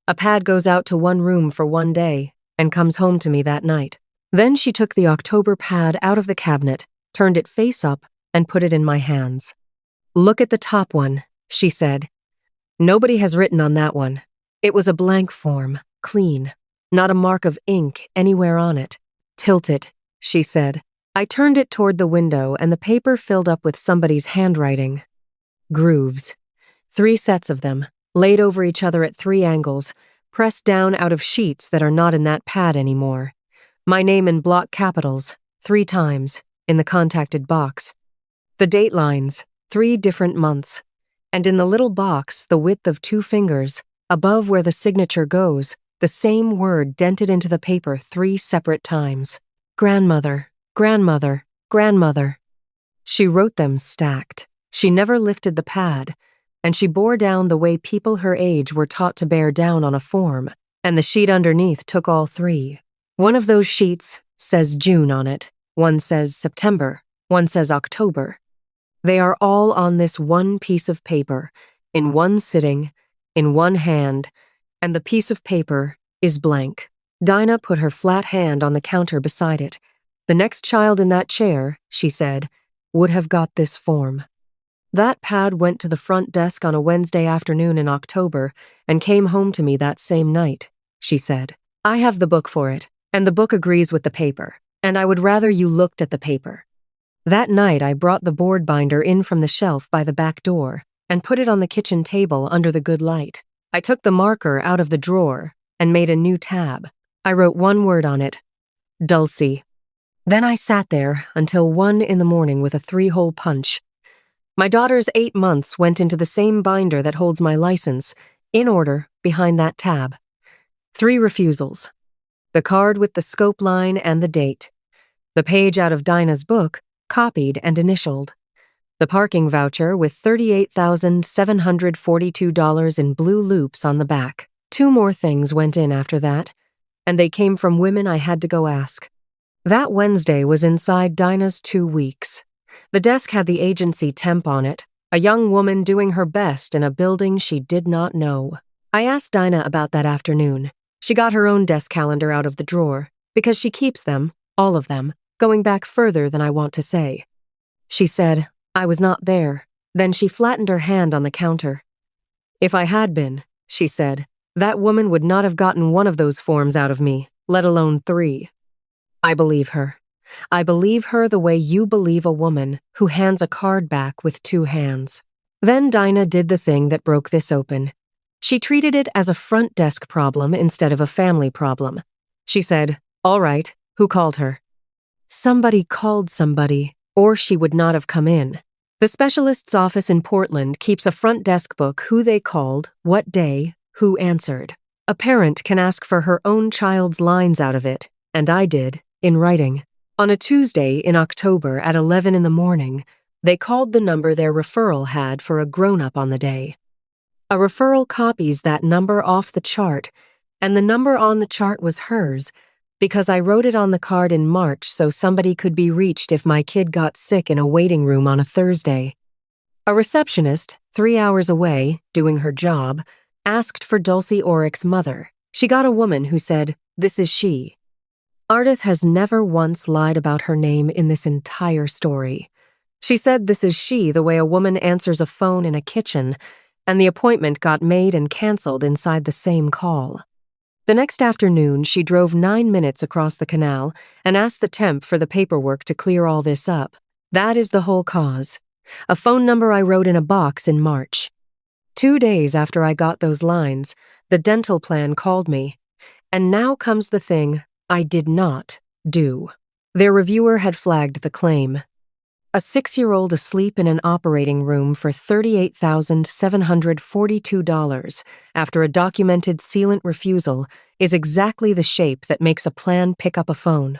A pad goes out to one room for 1 day and comes home to me that night. Then she took the October pad out of the cabinet, turned it face up, and put it in my hands. Look at the top one, she said. Nobody has written on that one. It was a blank form, clean, not a mark of ink anywhere on it. Tilt it, she said. I turned it toward the window and the paper filled up with somebody's handwriting. Grooves. 3 sets of them, laid over each other at 3 angles, pressed down out of sheets that are not in that pad anymore. My name in block capitals, 3 times, in the contacted box. The date lines, 3 different months. And in the little box, the width of 2 fingers, above where the signature goes, the same word dented into the paper 3 separate times. Grandmother, grandmother, grandmother. She wrote them stacked. She never lifted the pad, and she bore down the way people her age were taught to bear down on a form, and the sheet underneath took all 3. One of those sheets says June on it, one says September, one says October. They are all on this one piece of paper, in one sitting, in one hand, and the piece of paper is blank. Dinah put her flat hand on the counter beside it. The next child in that chair, she said, would have got this form. That pad went to the front desk on a Wednesday afternoon in October and came home to me that same night, she said. I have the book for it, and the book agrees with the paper, and I would rather you looked at the paper. That night I brought the board binder in from the shelf by the back door and put it on the kitchen table under the good light. I took the marker out of the drawer and made a new tab. I wrote one word on it, Dulcie. Then I sat there until 1 in the morning with a 3-hole punch. My daughter's 8 months went into the same binder that holds my license, in order, behind that tab. 3 refusals. The card with the scope line and the date. The page out of Dinah's book, copied and initialed. The parking voucher with $38,742 in blue loops on the back. 2 more things went in after that, and they came from women I had to go ask. That Wednesday was inside Dinah's 2 weeks. The desk had the agency temp on it, a young woman doing her best in a building she did not know. I asked Dinah about that afternoon. She got her own desk calendar out of the drawer, because she keeps them, all of them, going back further than I want to say. She said, I was not there. Then she flattened her hand on the counter. If I had been, she said, that woman would not have gotten one of those forms out of me, let alone 3. I believe her. I believe her the way you believe a woman who hands a card back with 2 hands. Then Dinah did the thing that broke this open. She treated it as a front desk problem instead of a family problem. She said, all right, who called her? Somebody called somebody, or she would not have come in. The specialist's office in Portland keeps a front desk book who they called, what day, who answered. A parent can ask for her own child's lines out of it, and I did, in writing. On a Tuesday in October at 11 in the morning, they called the number their referral had for a grown-up on the day. A referral copies that number off the chart, and the number on the chart was hers, because I wrote it on the card in March so somebody could be reached if my kid got sick in a waiting room on a Thursday. A receptionist, 3 hours away, doing her job, asked for Dulcie Orrick's mother. She got a woman who said, this is she. Ardith has never once lied about her name in this entire story. She said this is she the way a woman answers a phone in a kitchen, and the appointment got made and canceled inside the same call. The next afternoon, she drove 9 minutes across the canal and asked the temp for the paperwork to clear all this up. That is the whole cause. A phone number I wrote in a box in March. 2 days after I got those lines, the dental plan called me. And now comes the thing I did not do. Their reviewer had flagged the claim. A 6-year-old asleep in an operating room for $38,742 after a documented sealant refusal is exactly the shape that makes a plan pick up a phone.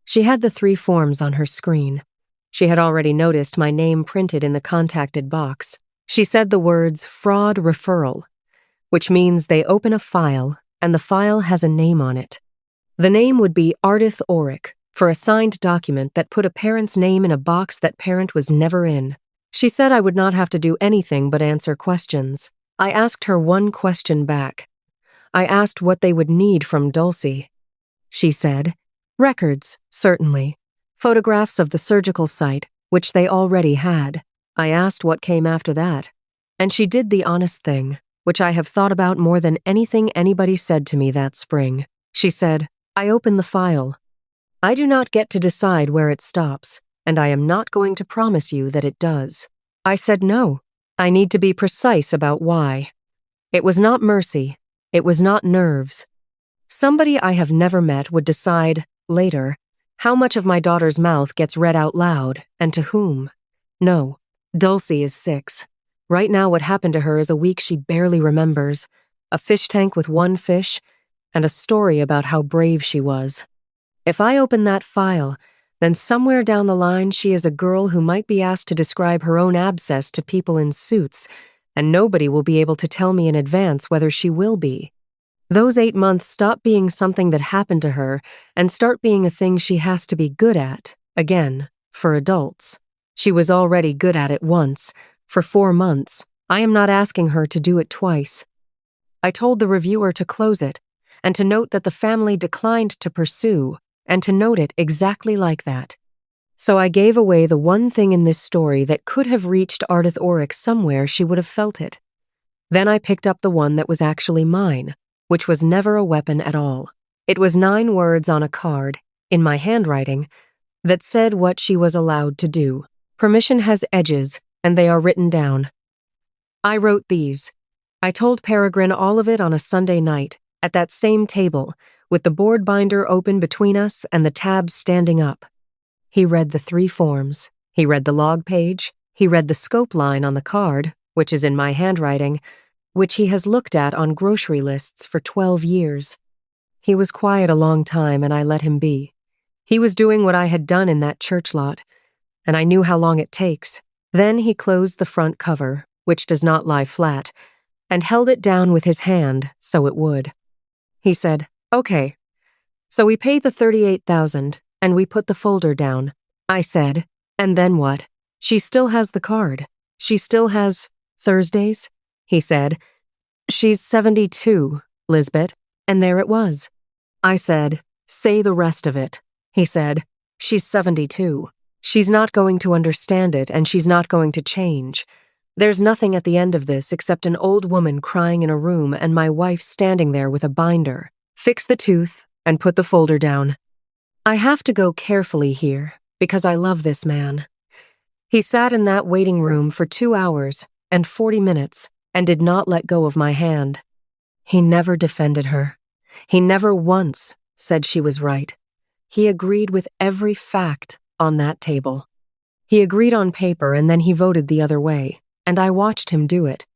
She had the 3 forms on her screen. She had already noticed my name printed in the contacted box. She said the words fraud referral, which means they open a file and the file has a name on it. The name would be Ardith Orrick, for a signed document that put a parent's name in a box that parent was never in. She said I would not have to do anything but answer questions. I asked her one question back. I asked what they would need from Dulcie. She said, records, certainly. Photographs of the surgical site, which they already had. I asked what came after that. And she did the honest thing, which I have thought about more than anything anybody said to me that spring. She said, I open the file. I do not get to decide where it stops, and I am not going to promise you that it does. I said no. I need to be precise about why. It was not mercy. It was not nerves. Somebody I have never met would decide, later, how much of my daughter's mouth gets read out loud, and to whom. No, Dulcie is 6. Right now, what happened to her is a week she barely remembers, a fish tank with one fish, and a story about how brave she was. If I open that file, then somewhere down the line she is a girl who might be asked to describe her own abscess to people in suits, and nobody will be able to tell me in advance whether she will be. Those 8 months stop being something that happened to her and start being a thing she has to be good at, again, for adults. She was already good at it once, for 4 months. I am not asking her to do it twice. I told the reviewer to close it, and to note that the family declined to pursue, and to note it exactly like that. So I gave away the one thing in this story that could have reached Lisbet Orrick somewhere she would have felt it. Then I picked up the one that was actually mine, which was never a weapon at all. It was 9 words on a card, in my handwriting, that said what she was allowed to do. Permission has edges, and they are written down. I wrote these. I told Peregrine all of it on a Sunday night, at that same table, with the board binder open between us and the tabs standing up. He read the 3 forms. He read the log page. He read the scope line on the card, which is in my handwriting, which he has looked at on grocery lists for 12 years. He was quiet a long time, and I let him be. He was doing what I had done in that church lot, and I knew how long it takes. Then he closed the front cover, which does not lie flat, and held it down with his hand so it would. He said, "Okay, so we pay the $38,000, and we put the folder down." I said, "And then what?" "She still has the card. She still has Thursdays?" He said, "She's 72, Lisbet," and there it was. I said, "Say the rest of it." He said, "She's 72. She's not going to understand it, and she's not going to change. There's nothing at the end of this except an old woman crying in a room and my wife standing there with a binder. Fix the tooth and put the folder down." I have to go carefully here, because I love this man. He sat in that waiting room for 2 hours and 40 minutes and did not let go of my hand. He never defended her. He never once said she was right. He agreed with every fact on that table. He agreed on paper, and then he voted the other way, and I watched him do it.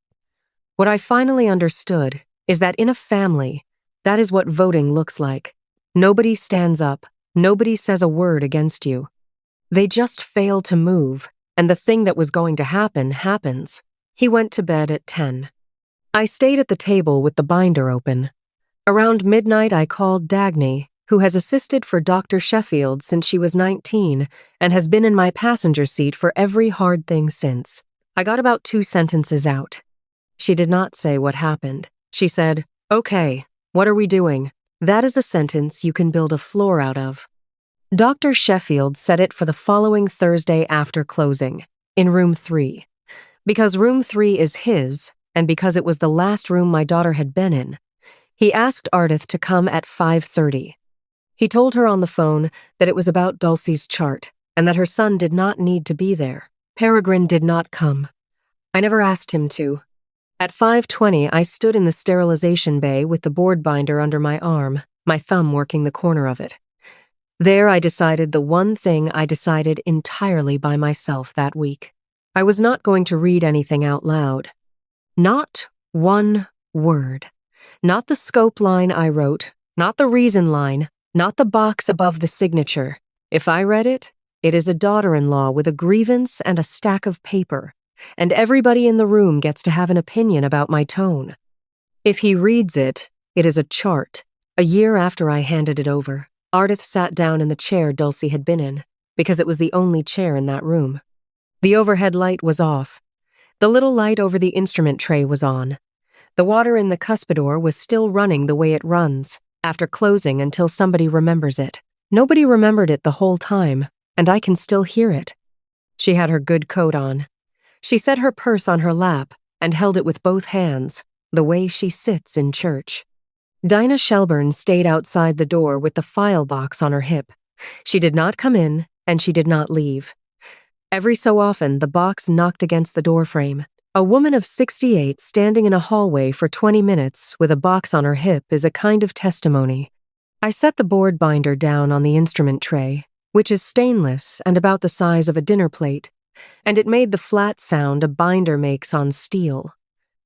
What I finally understood is that in a family, that is what voting looks like. Nobody stands up. Nobody says a word against you. They just fail to move, and the thing that was going to happen happens. He went to bed at 10. I stayed at the table with the binder open. Around midnight, I called Dagny, who has assisted for Dr. Sheffield since she was 19 and has been in my passenger seat for every hard thing since. I got about 2 sentences out. She did not say what happened. She said, "Okay, what are we doing?" That is a sentence you can build a floor out of. Dr. Sheffield set it for the following Thursday after closing, in room 3. Because room 3 is his, and because it was the last room my daughter had been in, he asked Ardith to come at 5:30. He told her on the phone that it was about Dulcie's chart, and that her son did not need to be there. Peregrine did not come. I never asked him to. At 5:20, I stood in the sterilization bay with the board binder under my arm, my thumb working the corner of it. There I decided the one thing I decided entirely by myself that week. I was not going to read anything out loud. Not one word. Not the scope line I wrote, not the reason line, not the box above the signature. If I read it, it is a daughter-in-law with a grievance and a stack of paper, and everybody in the room gets to have an opinion about my tone. If he reads it, it is a chart. A year after I handed it over, Ardith sat down in the chair Dulcie had been in, because it was the only chair in that room. The overhead light was off. The little light over the instrument tray was on. The water in the cuspidor was still running the way it runs, after closing until somebody remembers it. Nobody remembered it the whole time, and I can still hear it. She had her good coat on. She set her purse on her lap and held it with both hands, the way she sits in church. Dinah Shelburne stayed outside the door with the file box on her hip. She did not come in, and she did not leave. Every so often, the box knocked against the doorframe. A woman of 68 standing in a hallway for 20 minutes with a box on her hip is a kind of testimony. I set the board binder down on the instrument tray, which is stainless and about the size of a dinner plate, and it made the flat sound a binder makes on steel.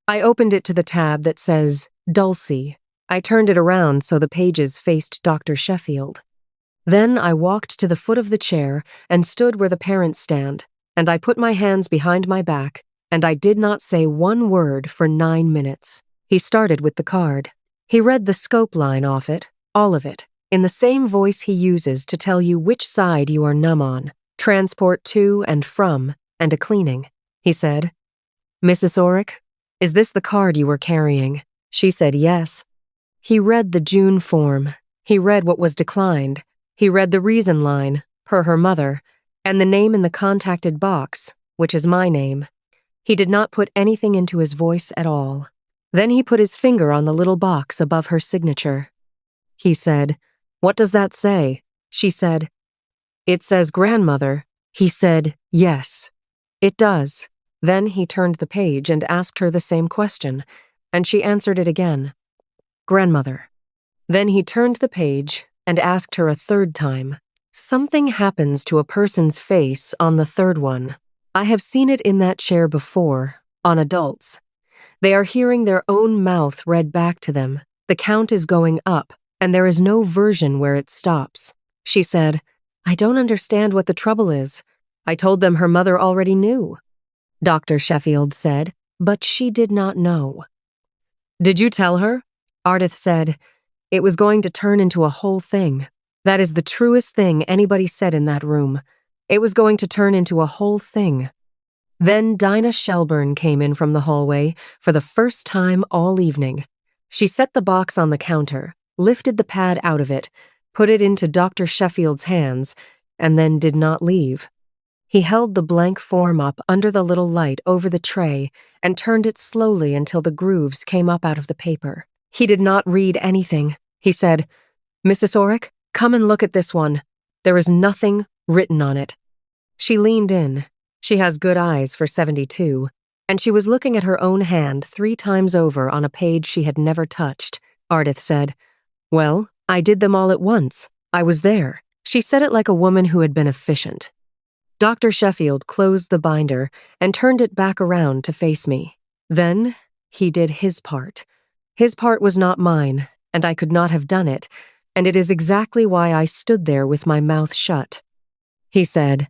I opened it to the tab that says Dulcie. I turned it around so the pages faced Dr. Sheffield. Then I walked to the foot of the chair and stood where the parents stand, and I put my hands behind my back, and I did not say one word for 9 minutes. He started with the card. He read the scope line off it, all of it, in the same voice he uses to tell you which side you are numb on, transport to and from, and a cleaning. He said, "Mrs. Orrick, is this the card you were carrying?" She said yes. He read the June form. He read what was declined. He read the reason line, per her mother, and the name in the contacted box, which is my name. He did not put anything into his voice at all. Then he put his finger on the little box above her signature. He said, "What does that say?" She said, "It says grandmother." He said, "Yes, it does." Then he turned the page and asked her the same question, and she answered it again. Grandmother. Then he turned the page and asked her a third time. Something happens to a person's face on the third one. I have seen it in that chair before, on adults. They are hearing their own mouth read back to them. The count is going up, and there is no version where it stops. She said, "I don't understand what the trouble is. I told them her mother already knew." Dr. Sheffield said, but she did not know. "Did you tell her?" Ardith said, "It was going to turn into a whole thing. That is the truest thing anybody said in that room. It was going to turn into a whole thing." Then Dinah Shelburne came in from the hallway for the first time all evening. She set the box on the counter, lifted the pad out of it, put it into Dr. Sheffield's hands, and then did not leave. He held the blank form up under the little light over the tray and turned it slowly until the grooves came up out of the paper. He did not read anything. He said, "Mrs. Orrick, come and look at this one. There is nothing written on it." She leaned in. She has good eyes for 72, and she was looking at her own hand 3 times over on a page she had never touched. Ardith said, "Well, I did them all at once. I was there." She said it like a woman who had been efficient. Dr. Sheffield closed the binder and turned it back around to face me. Then he did his part. His part was not mine, and I could not have done it, and it is exactly why I stood there with my mouth shut. He said,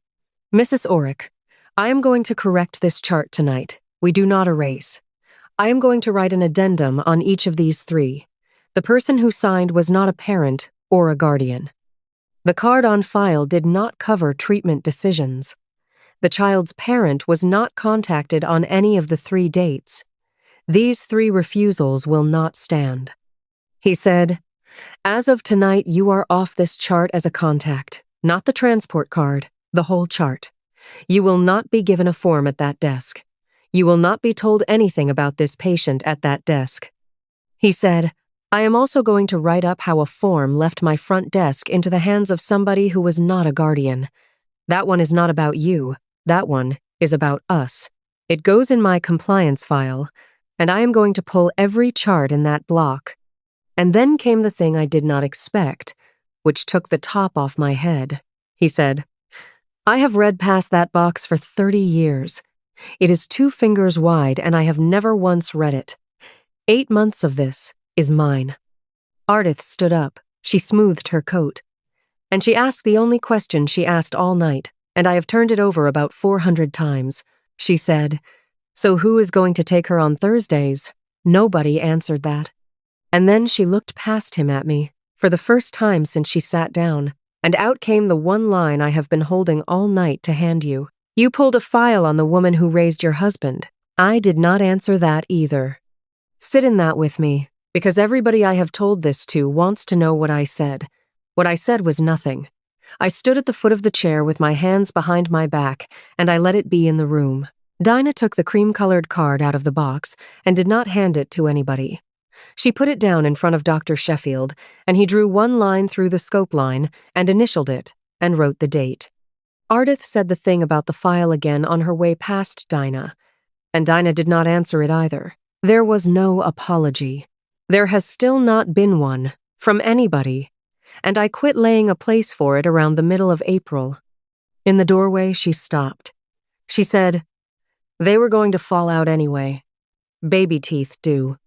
"Mrs. Orrick, I am going to correct this chart tonight. We do not erase. I am going to write an addendum on each of these 3. The person who signed was not a parent or a guardian. The card on file did not cover treatment decisions. The child's parent was not contacted on any of the 3 dates. These 3 refusals will not stand." He said, "As of tonight, you are off this chart as a contact, not the transport card, the whole chart. You will not be given a form at that desk. You will not be told anything about this patient at that desk." He said, "I am also going to write up how a form left my front desk into the hands of somebody who was not a guardian. That one is not about you. That one is about us. It goes in my compliance file, and I am going to pull every chart in that block." And then came the thing I did not expect, which took the top off my head. He said, "I have read past that box for 30 years. It is 2 fingers wide, and I have never once read it. 8 months of this is mine." Ardith stood up. She smoothed her coat. And she asked the only question she asked all night, and I have turned it over about 400 times. She said, "So who is going to take her on Thursdays?" Nobody answered that. And then she looked past him at me, for the first time since she sat down, and out came the one line I have been holding all night to hand you. "You pulled a file on the woman who raised your husband." I did not answer that either. Sit in that with me, because everybody I have told this to wants to know what I said. What I said was nothing. I stood at the foot of the chair with my hands behind my back, and I let it be in the room. Dinah took the cream-colored card out of the box and did not hand it to anybody. She put it down in front of Dr. Sheffield, and he drew one line through the scope line and initialed it and wrote the date. Ardith said the thing about the file again on her way past Dinah, and Dinah did not answer it either. There was no apology. There has still not been one, from anybody, and I quit laying a place for it around the middle of April. In the doorway, she stopped. She said, "They were going to fall out anyway. Baby teeth do."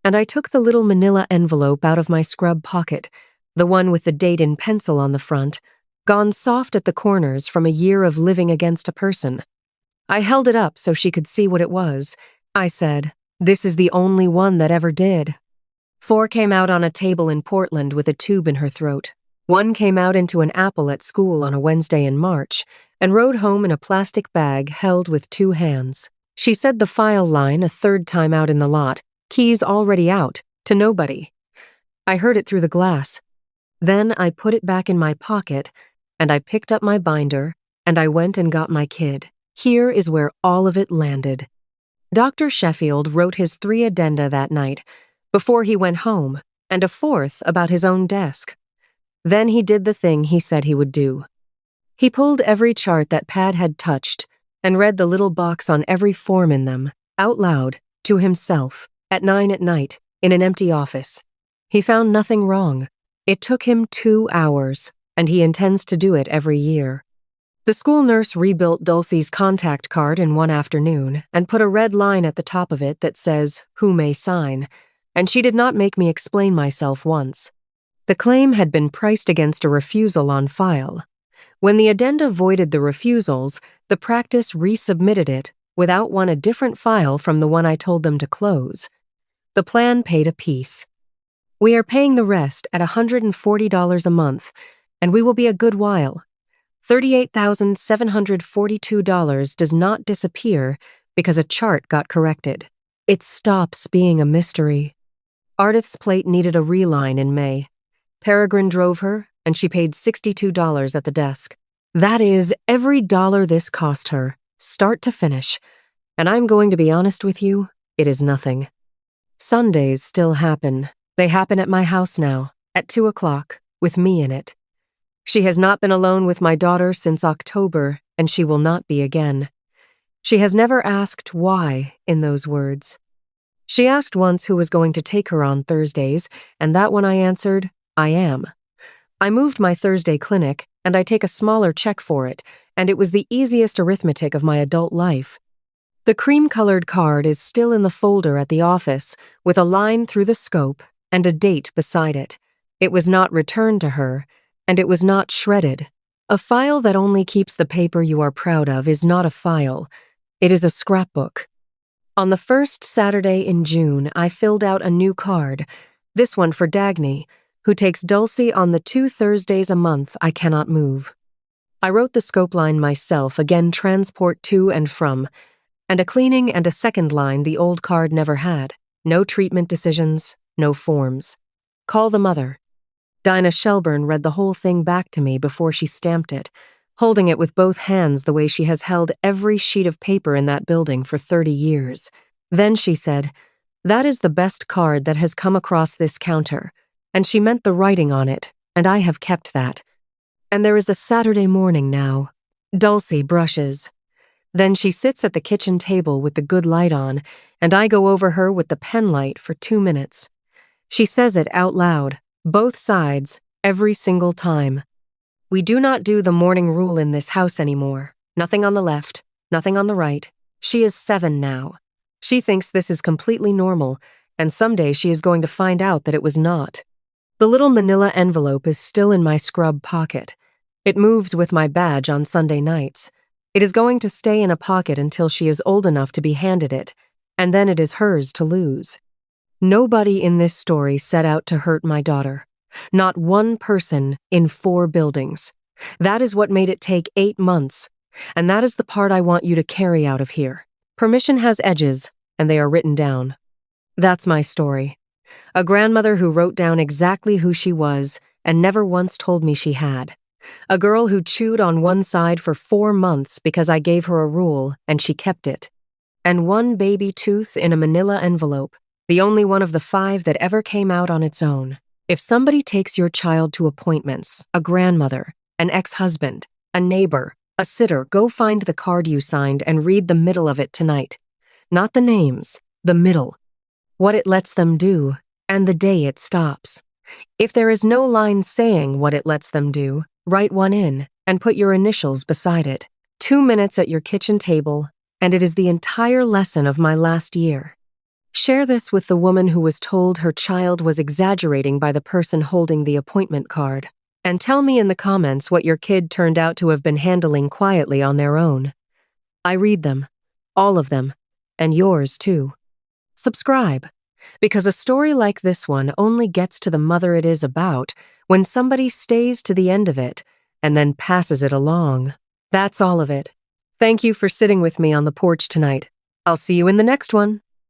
And I took the little manila envelope out of my scrub pocket, the one with the date in pencil on the front, gone soft at the corners from a year of living against a person. I held it up so she could see what it was. I said, "This is the only one that ever did." 4 came out on a table in Portland with a tube in her throat. 1 came out into an apple at school on a Wednesday in March and rode home in a plastic bag held with 2 hands. She said the file line a 3rd time out in the lot, keys already out, to nobody. I heard it through the glass. Then I put it back in my pocket, and I picked up my binder, and I went and got my kid. Here is where all of it landed. Dr. Sheffield wrote his 3 addenda that night, before he went home, and a 4th about his own desk. Then he did the thing he said he would do. He pulled every chart that Pad had touched and read the little box on every form in them, out loud, to himself, at 9 at night, in an empty office. He found nothing wrong. It took him 2 hours, and he intends to do it every year. The school nurse rebuilt Dulcie's contact card in one afternoon and put a red line at the top of it that says, "Who may sign," and she did not make me explain myself once. The claim had been priced against a refusal on file. When the addenda voided the refusals, the practice resubmitted it without a different file from the one I told them to close. The plan paid a piece. We are paying the rest at $140 a month, and we will be a good while. $38,742 does not disappear because a chart got corrected. It stops being a mystery. Ardith's plate needed a reline in May. Peregrine drove her, and she paid $62 at the desk. That is every dollar this cost her, start to finish. And I'm going to be honest with you, it is nothing. Sundays still happen. They happen at my house now, at 2 o'clock, with me in it. She has not been alone with my daughter since October, and she will not be again. She has never asked why in those words. She asked once who was going to take her on Thursdays, and that one I answered, "I am." I moved my Thursday clinic, and I take a smaller check for it, and it was the easiest arithmetic of my adult life. The cream-colored card is still in the folder at the office, with a line through the scope and a date beside it. It was not returned to her, and it was not shredded. A file that only keeps the paper you are proud of is not a file. It is a scrapbook. On the first Saturday in June, I filled out a new card, this one for Dagny, who takes Dulcie on the 2 Thursdays a month I cannot move. I wrote the scope line myself, again transport to and from, and a cleaning and a second line the old card never had. No treatment decisions, no forms. Call the mother. Dinah Shelburne read the whole thing back to me before she stamped it, holding it with both hands the way she has held every sheet of paper in that building for 30 years. Then she said, "That is the best card that has come across this counter," and she meant the writing on it, and I have kept that. And there is a Saturday morning now. Dulcie brushes. Then she sits at the kitchen table with the good light on, and I go over her with the pen light for 2 minutes. She says it out loud, both sides, every single time. "We do not do the morning rule in this house anymore. Nothing on the left, nothing on the right. She is 7 now. She thinks this is completely normal, and someday she is going to find out that it was not." The little manila envelope is still in my scrub pocket. It moves with my badge on Sunday nights. It is going to stay in a pocket until she is old enough to be handed it, and then it is hers to lose. Nobody in this story set out to hurt my daughter. Not one person in 4 buildings. That is what made it take 8 months, and that is the part I want you to carry out of here. Permission has edges, and they are written down. That's my story. A grandmother who wrote down exactly who she was and never once told me she had. A girl who chewed on one side for 4 months because I gave her a rule and she kept it. And 1 baby tooth in a manila envelope, the only one of the 5 that ever came out on its own. If somebody takes your child to appointments, a grandmother, an ex-husband, a neighbor, a sitter, go find the card you signed and read the middle of it tonight. Not the names, the middle. What it lets them do, and the day it stops. If there is no line saying what it lets them do, write one in and put your initials beside it. 2 minutes at your kitchen table, and it is the entire lesson of my last year. Share this with the woman who was told her child was exaggerating by the person holding the appointment card. And tell me in the comments what your kid turned out to have been handling quietly on their own. I read them, all of them, and yours too. Subscribe, because a story like this one only gets to the mother it is about when somebody stays to the end of it and then passes it along. That's all of it. Thank you for sitting with me on the porch tonight. I'll see you in the next one.